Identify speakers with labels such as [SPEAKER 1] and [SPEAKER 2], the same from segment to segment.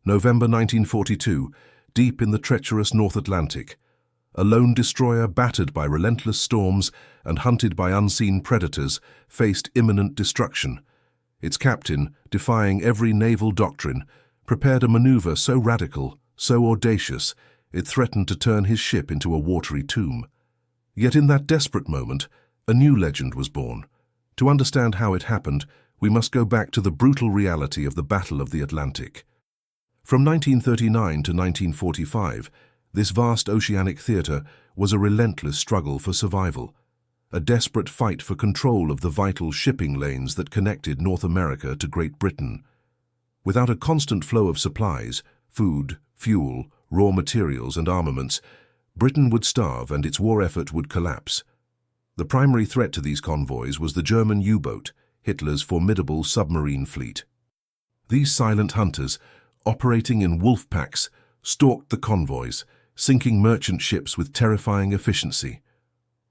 [SPEAKER 1] November 1942, deep in the treacherous North Atlantic. A lone destroyer battered by relentless storms and hunted by unseen predators faced imminent destruction. Its captain, defying every naval doctrine, prepared a maneuver so radical, so audacious, it threatened to turn his ship into a watery tomb. Yet in that desperate moment, a new legend was born. To understand how it happened, we must go back to the brutal reality of the Battle of the Atlantic. From 1939 to 1945, this vast oceanic theater was a relentless struggle for survival, a desperate fight for control of the vital shipping lanes that connected North America to Great Britain. Without a constant flow of supplies, food, fuel, raw materials and armaments, Britain would starve and its war effort would collapse. The primary threat to these convoys was the German U-boat, Hitler's formidable submarine fleet. These silent hunters, operating in wolf packs, stalked the convoys, sinking merchant ships with terrifying efficiency.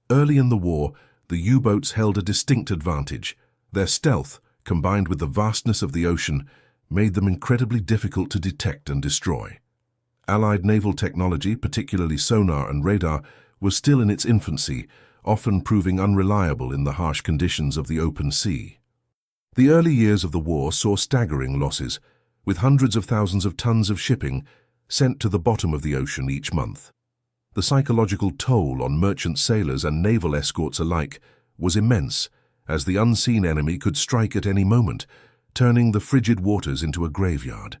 [SPEAKER 1] Early in the war, the U-boats held a distinct advantage. Their stealth, combined with the vastness of the ocean, made them incredibly difficult to detect and destroy. Allied naval technology, particularly sonar and radar, was still in its infancy, often proving unreliable in the harsh conditions of the open sea. The early years of the war saw staggering losses, with hundreds of thousands of tons of shipping sent to the bottom of the ocean each month. The psychological toll on merchant sailors and naval escorts alike was immense, as the unseen enemy could strike at any moment, turning the frigid waters into a graveyard.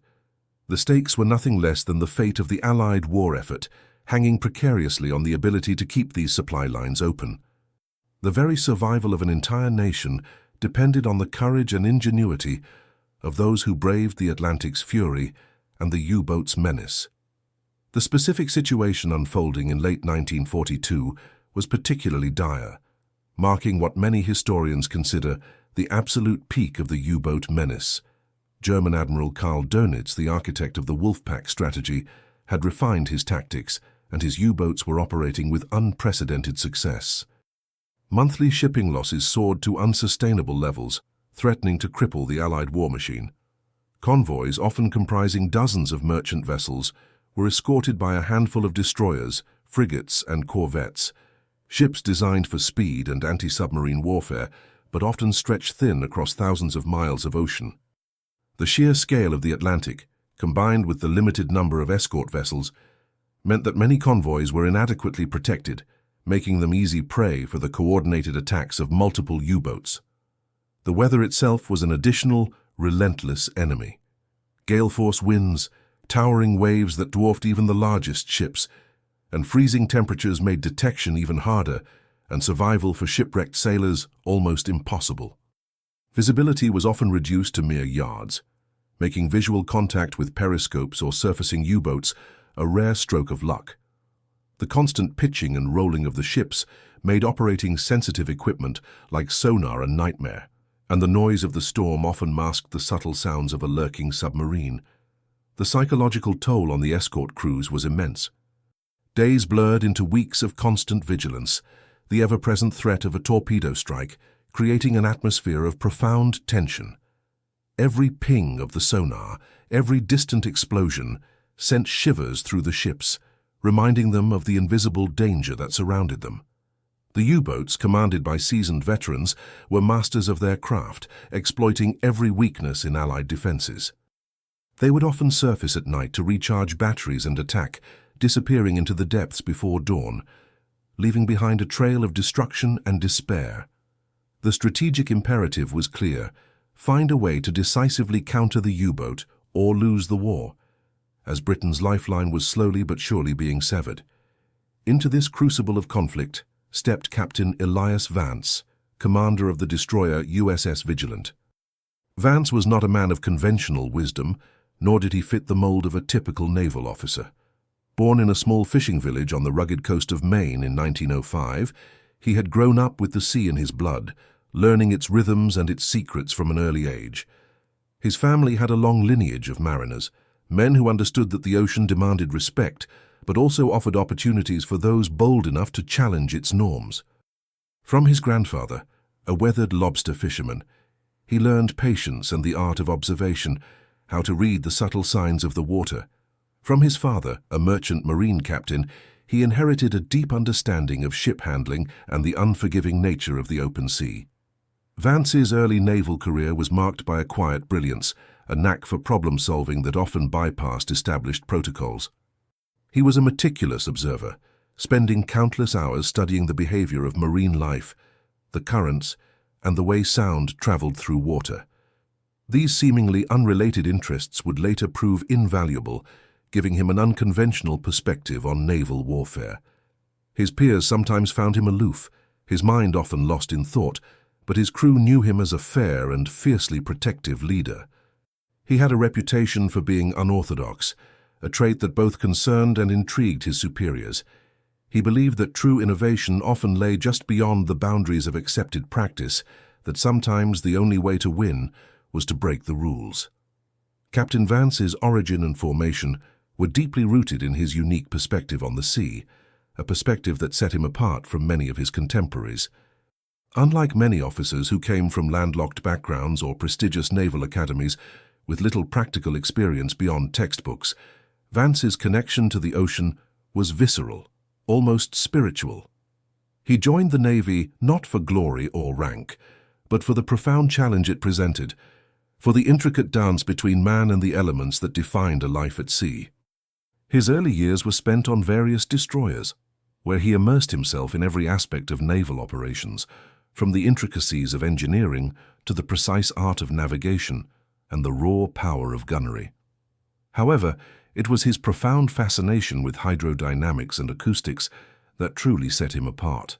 [SPEAKER 1] The stakes were nothing less than the fate of the Allied war effort, hanging precariously on the ability to keep these supply lines open. The very survival of an entire nation depended on the courage and ingenuity of those who braved the Atlantic's fury and the U-boat's menace. The specific situation unfolding in late 1942 was particularly dire, marking what many historians consider the absolute peak of the U-boat menace. German Admiral Karl Dönitz, the architect of the Wolfpack strategy, had refined his tactics, and his U-boats were operating with unprecedented success. Monthly shipping losses soared to unsustainable levels, threatening to cripple the Allied war machine. Convoys, often comprising dozens of merchant vessels, were escorted by a handful of destroyers, frigates and corvettes, ships designed for speed and anti-submarine warfare, but often stretched thin across thousands of miles of ocean. The sheer scale of the Atlantic, combined with the limited number of escort vessels, meant that many convoys were inadequately protected, making them easy prey for the coordinated attacks of multiple U-boats. The weather itself was an additional, relentless enemy. Gale-force winds, towering waves that dwarfed even the largest ships, and freezing temperatures made detection even harder and survival for shipwrecked sailors almost impossible. Visibility was often reduced to mere yards, making visual contact with periscopes or surfacing U-boats a rare stroke of luck. The constant pitching and rolling of the ships made operating sensitive equipment like sonar a nightmare, and the noise of the storm often masked the subtle sounds of a lurking submarine. The psychological toll on the escort crews was immense. Days blurred into weeks of constant vigilance, the ever-present threat of a torpedo strike, creating an atmosphere of profound tension. Every ping of the sonar, every distant explosion, sent shivers through the ships, reminding them of the invisible danger that surrounded them. The U-boats, commanded by seasoned veterans, were masters of their craft, exploiting every weakness in Allied defenses. They would often surface at night to recharge batteries and attack, disappearing into the depths before dawn, leaving behind a trail of destruction and despair. The strategic imperative was clear: find a way to decisively counter the U-boat or lose the war, as Britain's lifeline was slowly but surely being severed. Into this crucible of conflict stepped Captain Elias Vance, commander of the destroyer USS Vigilant. Vance was not a man of conventional wisdom, nor did he fit the mold of a typical naval officer. Born in a small fishing village on the rugged coast of Maine in 1905, he had grown up with the sea in his blood, learning its rhythms and its secrets from an early age. His family had a long lineage of mariners, men who understood that the ocean demanded respect, but also offered opportunities for those bold enough to challenge its norms. From his grandfather, a weathered lobster fisherman, he learned patience and the art of observation, how to read the subtle signs of the water. From his father, a merchant marine captain, he inherited a deep understanding of ship handling and the unforgiving nature of the open sea. Vance's early naval career was marked by a quiet brilliance, a knack for problem-solving that often bypassed established protocols. He was a meticulous observer, spending countless hours studying the behavior of marine life, the currents, and the way sound traveled through water. These seemingly unrelated interests would later prove invaluable, giving him an unconventional perspective on naval warfare. His peers sometimes found him aloof, his mind often lost in thought, but his crew knew him as a fair and fiercely protective leader. He had a reputation for being unorthodox, a trait that both concerned and intrigued his superiors. He believed that true innovation often lay just beyond the boundaries of accepted practice, that sometimes the only way to win was to break the rules. Captain Vance's origin and formation were deeply rooted in his unique perspective on the sea, a perspective that set him apart from many of his contemporaries. Unlike many officers who came from landlocked backgrounds or prestigious naval academies with little practical experience beyond textbooks, Vance's connection to the ocean was visceral, almost spiritual. He joined the Navy not for glory or rank, but for the profound challenge it presented, for the intricate dance between man and the elements that defined a life at sea. His early years were spent on various destroyers, where he immersed himself in every aspect of naval operations, from the intricacies of engineering to the precise art of navigation and the raw power of gunnery. However, it was his profound fascination with hydrodynamics and acoustics that truly set him apart.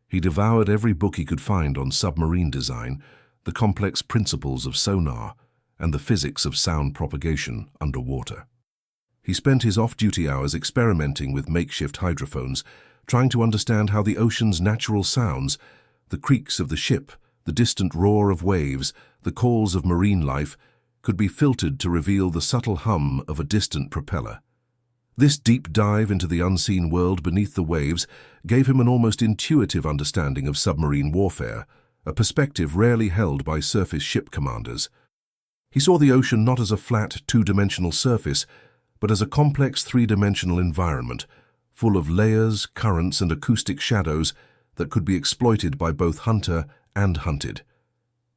[SPEAKER 1] He devoured every book he could find on submarine design, the complex principles of sonar, and the physics of sound propagation underwater. He spent his off-duty hours experimenting with makeshift hydrophones, trying to understand how the ocean's natural sounds, the creaks of the ship, the distant roar of waves, the calls of marine life, could be filtered to reveal the subtle hum of a distant propeller. This deep dive into the unseen world beneath the waves gave him an almost intuitive understanding of submarine warfare, a perspective rarely held by surface ship commanders. He saw the ocean not as a flat, two-dimensional surface, but as a complex three-dimensional environment, full of layers, currents, and acoustic shadows that could be exploited by both hunter and hunted.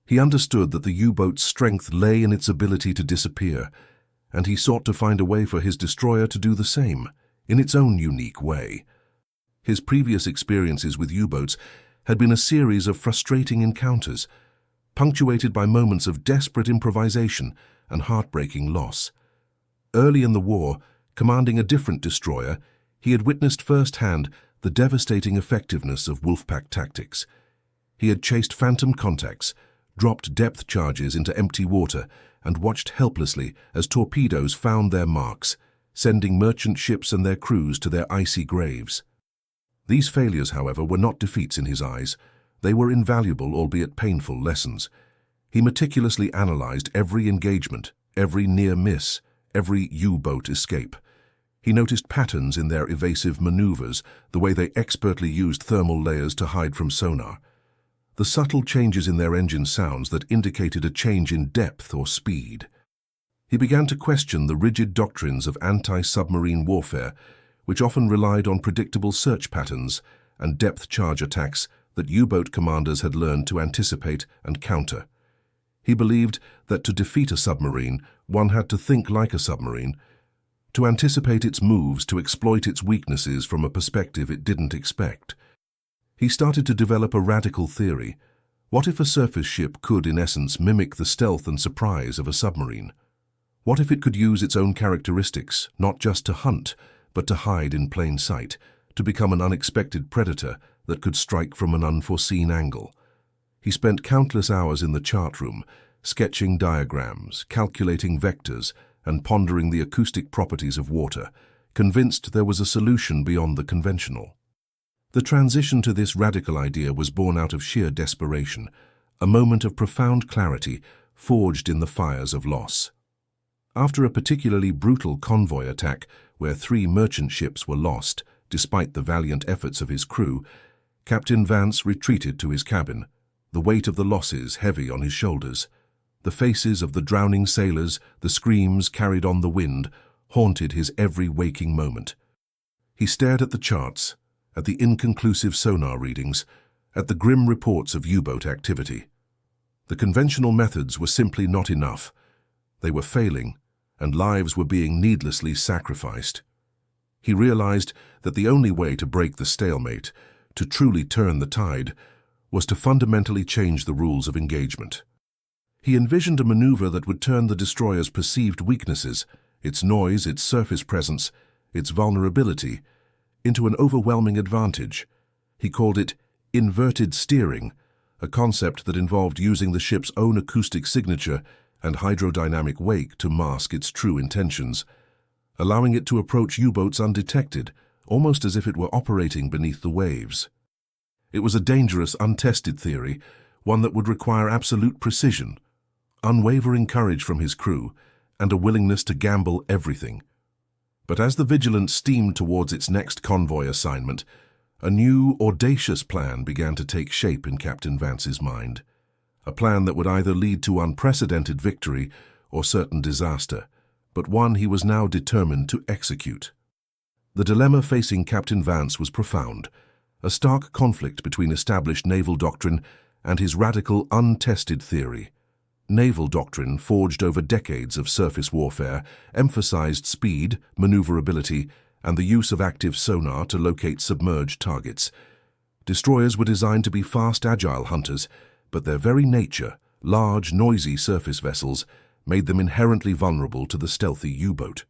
[SPEAKER 1] He understood that the U-boat's strength lay in its ability to disappear, and he sought to find a way for his destroyer to do the same, in its own unique way. His previous experiences with U-boats had been a series of frustrating encounters, punctuated by moments of desperate improvisation and heartbreaking loss. Early in the war, commanding a different destroyer, he had witnessed firsthand the devastating effectiveness of wolfpack tactics. He had chased phantom contacts, dropped depth charges into empty water, and watched helplessly as torpedoes found their marks, sending merchant ships and their crews to their icy graves. These failures, however, were not defeats in his eyes. They were invaluable, albeit painful, lessons. He meticulously analyzed every engagement, every near miss, every U-boat escape. He noticed patterns in their evasive maneuvers, the way they expertly used thermal layers to hide from sonar, the subtle changes in their engine sounds that indicated a change in depth or speed. He began to question the rigid doctrines of anti-submarine warfare, which often relied on predictable search patterns and depth charge attacks that U-boat commanders had learned to anticipate and counter. He believed that to defeat a submarine, one had to think like a submarine, to anticipate its moves, to exploit its weaknesses from a perspective it didn't expect. He started to develop a radical theory. What if a surface ship could, in essence, mimic the stealth and surprise of a submarine? What if it could use its own characteristics, not just to hunt, but to hide in plain sight, to become an unexpected predator that could strike from an unforeseen angle? He spent countless hours in the chart room, sketching diagrams, calculating vectors, and pondering the acoustic properties of water, convinced there was a solution beyond the conventional. The transition to this radical idea was born out of sheer desperation, a moment of profound clarity forged in the fires of loss. After a particularly brutal convoy attack where 3 merchant ships were lost, despite the valiant efforts of his crew, Captain Vance retreated to his cabin, the weight of the losses heavy on his shoulders. The faces of the drowning sailors, the screams carried on the wind, haunted his every waking moment. He stared at the charts, at the inconclusive sonar readings, at the grim reports of U-boat activity. The conventional methods were simply not enough. They were failing, and lives were being needlessly sacrificed. He realized that the only way to break the stalemate, to truly turn the tide, was to fundamentally change the rules of engagement. He envisioned a maneuver that would turn the destroyer's perceived weaknesses, its noise, its surface presence, its vulnerability, into an overwhelming advantage. He called it inverted steering, a concept that involved using the ship's own acoustic signature and hydrodynamic wake to mask its true intentions, allowing it to approach U-boats undetected, almost as if it were operating beneath the waves. It was a dangerous, untested theory, one that would require absolute precision, unwavering courage from his crew, and a willingness to gamble everything. But as the Vigilant steamed towards its next convoy assignment, a new, audacious plan began to take shape in Captain Vance's mind. A plan that would either lead to unprecedented victory or certain disaster, but one he was now determined to execute. The dilemma facing Captain Vance was profound, a stark conflict between established naval doctrine and his radical, untested theory. Naval doctrine, forged over decades of surface warfare, emphasized speed, maneuverability, and the use of active sonar to locate submerged targets. Destroyers were designed to be fast, agile hunters, but their very nature, large, noisy surface vessels, made them inherently vulnerable to the stealthy U-boat.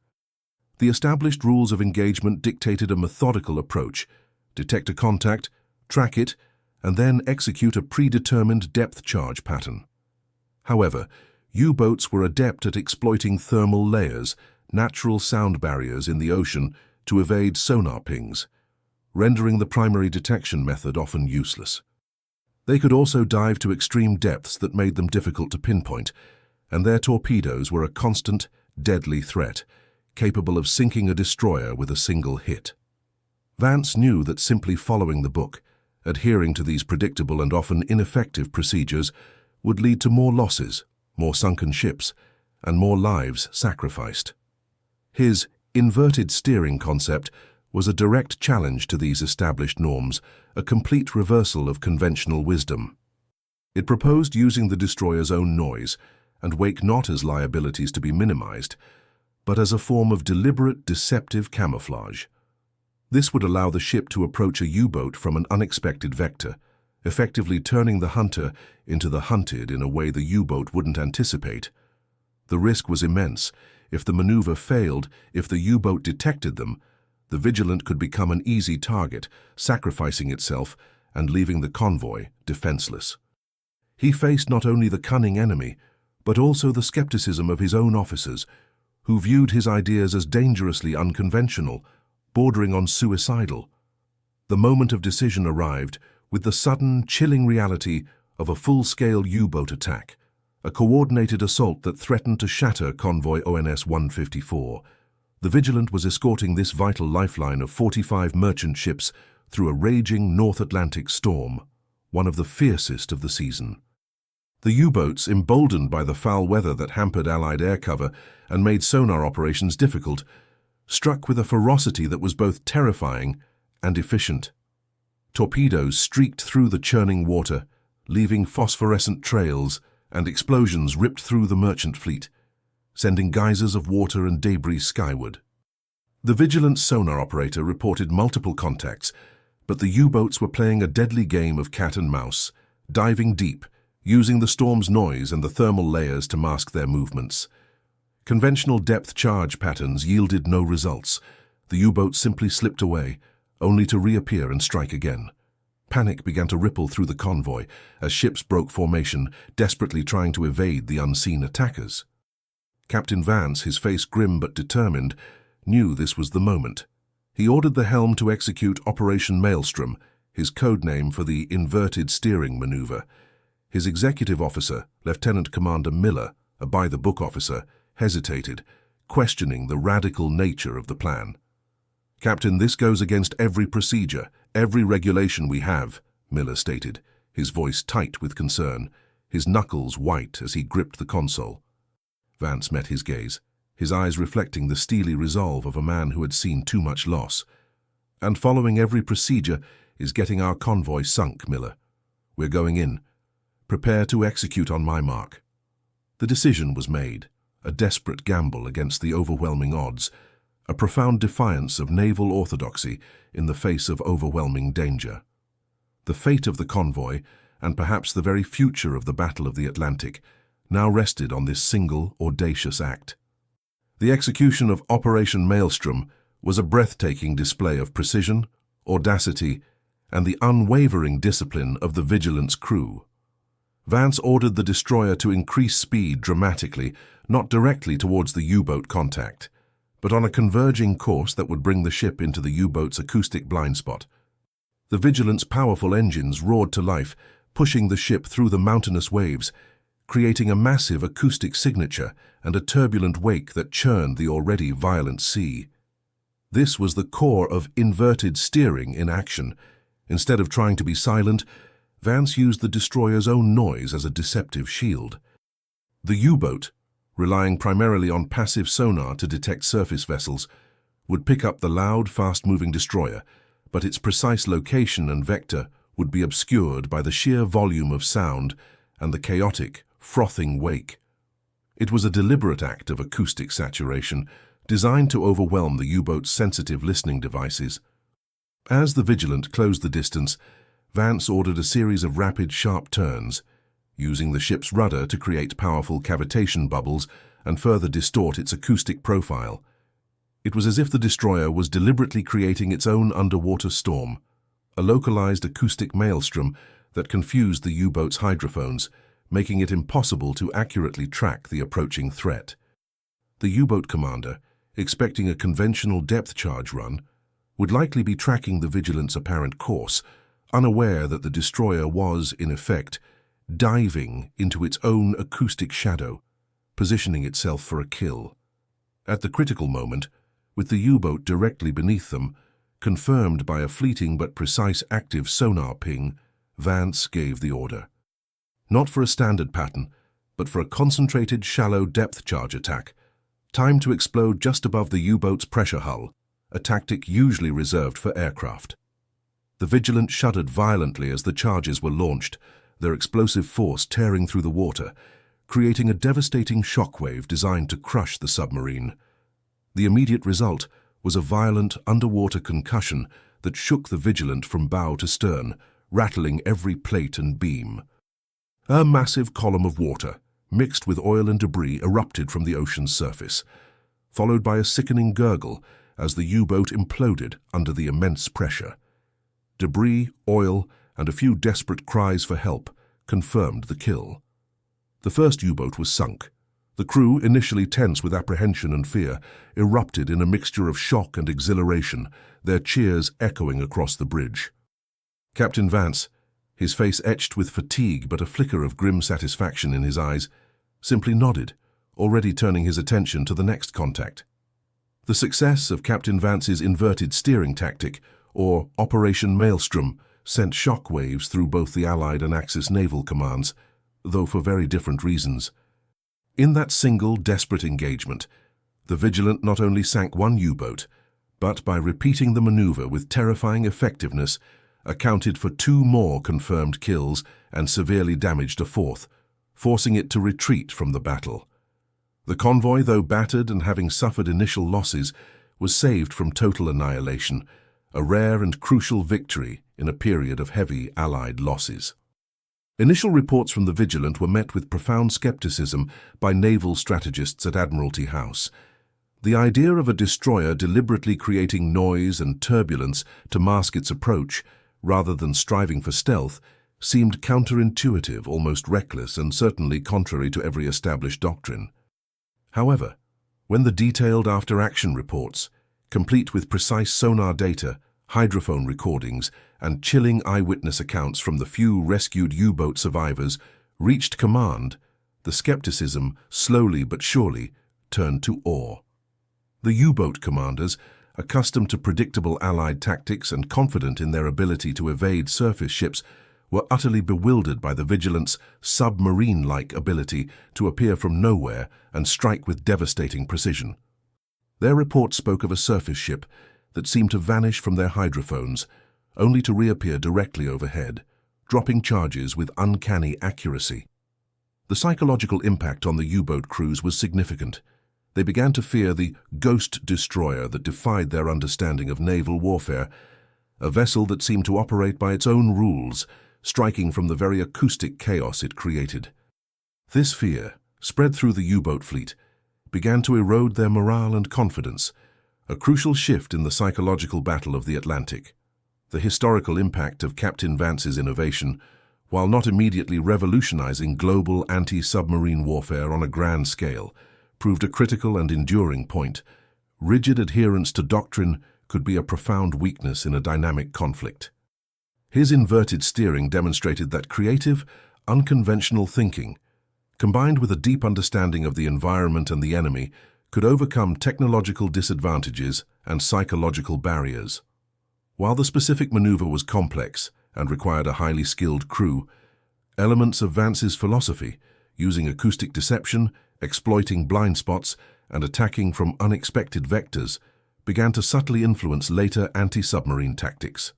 [SPEAKER 1] The established rules of engagement dictated a methodical approach: detect a contact, track it, and then execute a predetermined depth charge pattern. However, U-boats were adept at exploiting thermal layers, natural sound barriers in the ocean, to evade sonar pings, rendering the primary detection method often useless. They could also dive to extreme depths that made them difficult to pinpoint, and their torpedoes were a constant, deadly threat, capable of sinking a destroyer with a single hit. Vance knew that simply following the book, adhering to these predictable and often ineffective procedures, would lead to more losses, more sunken ships, and more lives sacrificed. His inverted steering concept was a direct challenge to these established norms, a complete reversal of conventional wisdom. It proposed using the destroyer's own noise and wake not as liabilities to be minimized, but as a form of deliberate, deceptive camouflage. This would allow the ship to approach a U-boat from an unexpected vector, effectively turning the hunter into the hunted in a way the U-boat wouldn't anticipate. The risk was immense. If the maneuver failed, if the U-boat detected them, the Vigilant could become an easy target, sacrificing itself and leaving the convoy defenseless. He faced not only the cunning enemy, but also the skepticism of his own officers, who viewed his ideas as dangerously unconventional, bordering on suicidal. The moment of decision arrived, with the sudden, chilling reality of a full-scale U-boat attack, a coordinated assault that threatened to shatter Convoy ONS-154. The Vigilant was escorting this vital lifeline of 45 merchant ships through a raging North Atlantic storm, one of the fiercest of the season. The U-boats, emboldened by the foul weather that hampered Allied air cover and made sonar operations difficult, struck with a ferocity that was both terrifying and efficient. Torpedoes streaked through the churning water, leaving phosphorescent trails, and explosions ripped through the merchant fleet, sending geysers of water and debris skyward. The Vigilant sonar operator reported multiple contacts, but the U-boats were playing a deadly game of cat and mouse, diving deep, using the storm's noise and the thermal layers to mask their movements. Conventional depth charge patterns yielded no results. The U-boats simply slipped away, only to reappear and strike again. Panic began to ripple through the convoy as ships broke formation, desperately trying to evade the unseen attackers. Captain Vance, his face grim but determined, knew this was the moment. He ordered the helm to execute Operation Maelstrom, his code name for the inverted steering maneuver. His executive officer, Lieutenant Commander Miller, a by-the-book officer, hesitated, questioning the radical nature of the plan. "Captain, this goes against every procedure, every regulation we have," Miller stated, his voice tight with concern. his knuckles white as he gripped the console. Vance met his gaze, his eyes reflecting the steely resolve of a man who had seen too much loss. "And following every procedure is getting our convoy sunk, Miller. We're going in. Prepare to execute on my mark." The decision was made, a desperate gamble against the overwhelming odds, a profound defiance of naval orthodoxy in the face of overwhelming danger. The fate of the convoy, and perhaps the very future of the Battle of the Atlantic, now rested on this single, audacious act. The execution of Operation Maelstrom was a breathtaking display of precision, audacity, and the unwavering discipline of the Vigilant's crew. Vance ordered the destroyer to increase speed dramatically, not directly towards the U-boat contact, but on a converging course that would bring the ship into the U-boat's acoustic blind spot. The Vigilant's powerful engines roared to life, pushing the ship through the mountainous waves, creating a massive acoustic signature and a turbulent wake that churned the already violent sea. This was the core of inverted steering in action. Instead of trying to be silent, Vance used the destroyer's own noise as a deceptive shield. The U-boat, relying primarily on passive sonar to detect surface vessels, would pick up the loud, fast-moving destroyer, but its precise location and vector would be obscured by the sheer volume of sound and the chaotic, frothing wake. It was a deliberate act of acoustic saturation, designed to overwhelm the U-boat's sensitive listening devices. As the Vigilant closed the distance, Vance ordered a series of rapid, sharp turns, using the ship's rudder to create powerful cavitation bubbles and further distort its acoustic profile. It was as if the destroyer was deliberately creating its own underwater storm, a localized acoustic maelstrom that confused the U-boat's hydrophones, making it impossible to accurately track the approaching threat. The U-boat commander, expecting a conventional depth charge run, would likely be tracking the Vigilant's apparent course, unaware that the destroyer was, in effect, diving into its own acoustic shadow, positioning itself for a kill. At the critical moment, with the U-boat directly beneath them, confirmed by a fleeting but precise active sonar ping, Vance gave the order. Not for a standard pattern, but for a concentrated, shallow depth charge attack, timed to explode just above the U-boat's pressure hull, a tactic usually reserved for aircraft. The Vigilant shuddered violently as the charges were launched, their explosive force tearing through the water, creating a devastating shockwave designed to crush the submarine. The immediate result was a violent underwater concussion that shook the Vigilant from bow to stern, rattling every plate and beam. A massive column of water, mixed with oil and debris, erupted from the ocean's surface, followed by a sickening gurgle as the U-boat imploded under the immense pressure. Debris, oil, and a few desperate cries for help confirmed the kill. The first U-boat was sunk. The crew, initially tense with apprehension and fear, erupted in a mixture of shock and exhilaration, their cheers echoing across the bridge. Captain Vance, his face etched with fatigue but a flicker of grim satisfaction in his eyes, simply nodded, already turning his attention to the next contact. The success of Captain Vance's inverted steering tactic, or Operation Maelstrom, sent shock waves through both the Allied and Axis naval commands, though for very different reasons. In that single, desperate engagement, the Vigilant not only sank one U-boat, but by repeating the maneuver with terrifying effectiveness, accounted for 2 more confirmed kills and severely damaged a 4th, forcing it to retreat from the battle. The convoy, though battered and having suffered initial losses, was saved from total annihilation, a rare and crucial victory in a period of heavy Allied losses. Initial reports from the Vigilant were met with profound skepticism by naval strategists at Admiralty House. The idea of a destroyer deliberately creating noise and turbulence to mask its approach, rather than striving for stealth, seemed counterintuitive, almost reckless, and certainly contrary to every established doctrine. However, when the detailed after-action reports, complete with precise sonar data, hydrophone recordings, and chilling eyewitness accounts from the few rescued U-boat survivors, reached command, the skepticism, slowly but surely, turned to awe. The U-boat commanders, accustomed to predictable Allied tactics and confident in their ability to evade surface ships, were utterly bewildered by the Vigilant's submarine-like ability to appear from nowhere and strike with devastating precision. Their report spoke of a surface ship that seemed to vanish from their hydrophones, only to reappear directly overhead, dropping charges with uncanny accuracy. The psychological impact on the U-boat crews was significant. They began to fear the ghost destroyer that defied their understanding of naval warfare, a vessel that seemed to operate by its own rules, striking from the very acoustic chaos it created. This fear, spread through the U-boat fleet, began to erode their morale and confidence, a crucial shift in the psychological battle of the Atlantic. The historical impact of Captain Vance's innovation, while not immediately revolutionizing global anti-submarine warfare on a grand scale, proved a critical and enduring point. Rigid adherence to doctrine could be a profound weakness in a dynamic conflict. His inverted steering demonstrated that creative, unconventional thinking, combined with a deep understanding of the environment and the enemy, could overcome technological disadvantages and psychological barriers. While the specific maneuver was complex and required a highly skilled crew, elements of Vance's philosophy, using acoustic deception, exploiting blind spots, and attacking from unexpected vectors, began to subtly influence later anti-submarine tactics.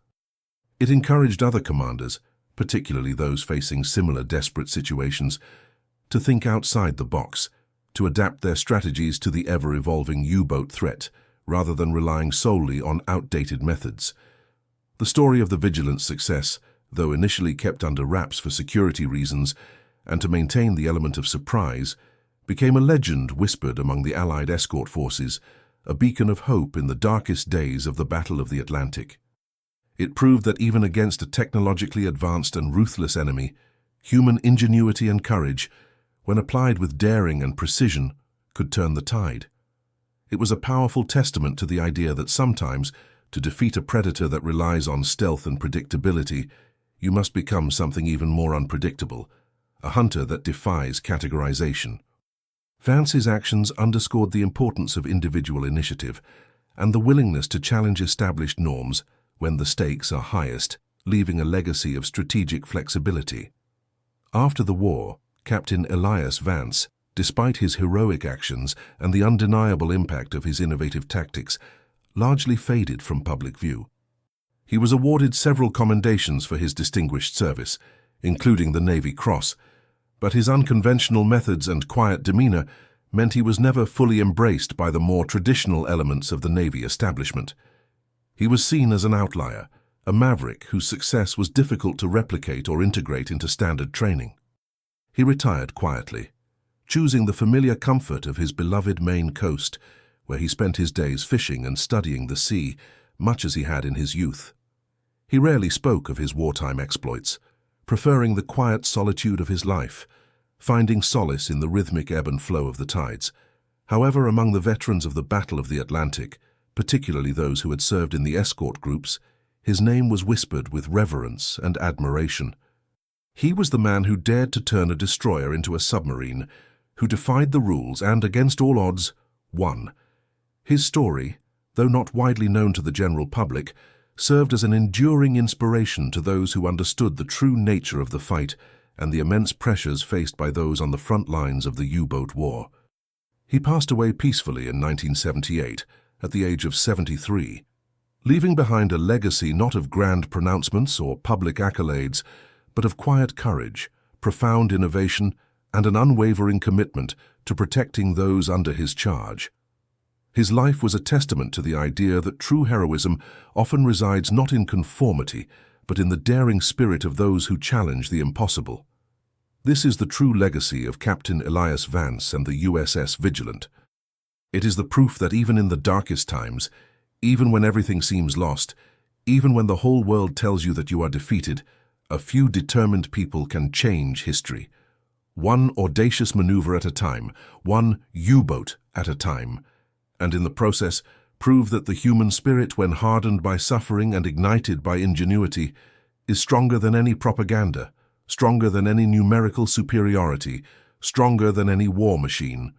[SPEAKER 1] It encouraged other commanders, particularly those facing similar desperate situations, to think outside the box, to adapt their strategies to the ever-evolving U-boat threat, rather than relying solely on outdated methods. The story of the Vigilant's success, though initially kept under wraps for security reasons and to maintain the element of surprise, became a legend whispered among the Allied escort forces, a beacon of hope in the darkest days of the Battle of the Atlantic. It proved that even against a technologically advanced and ruthless enemy, human ingenuity and courage, when applied with daring and precision, could turn the tide. It was a powerful testament to the idea that sometimes, to defeat a predator that relies on stealth and predictability, you must become something even more unpredictable, a hunter that defies categorization. Vance's actions underscored the importance of individual initiative and the willingness to challenge established norms when the stakes are highest, leaving a legacy of strategic flexibility. After the war, Captain Elias Vance, despite his heroic actions and the undeniable impact of his innovative tactics, largely faded from public view. He was awarded several commendations for his distinguished service, including the Navy Cross, but his unconventional methods and quiet demeanor meant he was never fully embraced by the more traditional elements of the Navy establishment. He was seen as an outlier, a maverick whose success was difficult to replicate or integrate into standard training. He retired quietly, choosing the familiar comfort of his beloved Maine coast, where he spent his days fishing and studying the sea, much as he had in his youth. He rarely spoke of his wartime exploits, preferring the quiet solitude of his life, finding solace in the rhythmic ebb and flow of the tides. However, among the veterans of the Battle of the Atlantic, particularly those who had served in the escort groups, his name was whispered with reverence and admiration. He was the man who dared to turn a destroyer into a submarine, who defied the rules and, against all odds, won. His story, though not widely known to the general public, served as an enduring inspiration to those who understood the true nature of the fight and the immense pressures faced by those on the front lines of the U-boat war. He passed away peacefully in 1978, at the age of 73, leaving behind a legacy not of grand pronouncements or public accolades, but of quiet courage, profound innovation, and an unwavering commitment to protecting those under his charge. His life was a testament to the idea that true heroism often resides not in conformity, but in the daring spirit of those who challenge the impossible. This is the true legacy of Captain Elias Vance and the USS Vigilant. It is the proof that even in the darkest times, even when everything seems lost, even when the whole world tells you that you are defeated, a few determined people can change history. One audacious maneuver at a time, one U-boat at a time, and in the process prove that the human spirit, when hardened by suffering and ignited by ingenuity, is stronger than any propaganda, stronger than any numerical superiority, stronger than any war machine.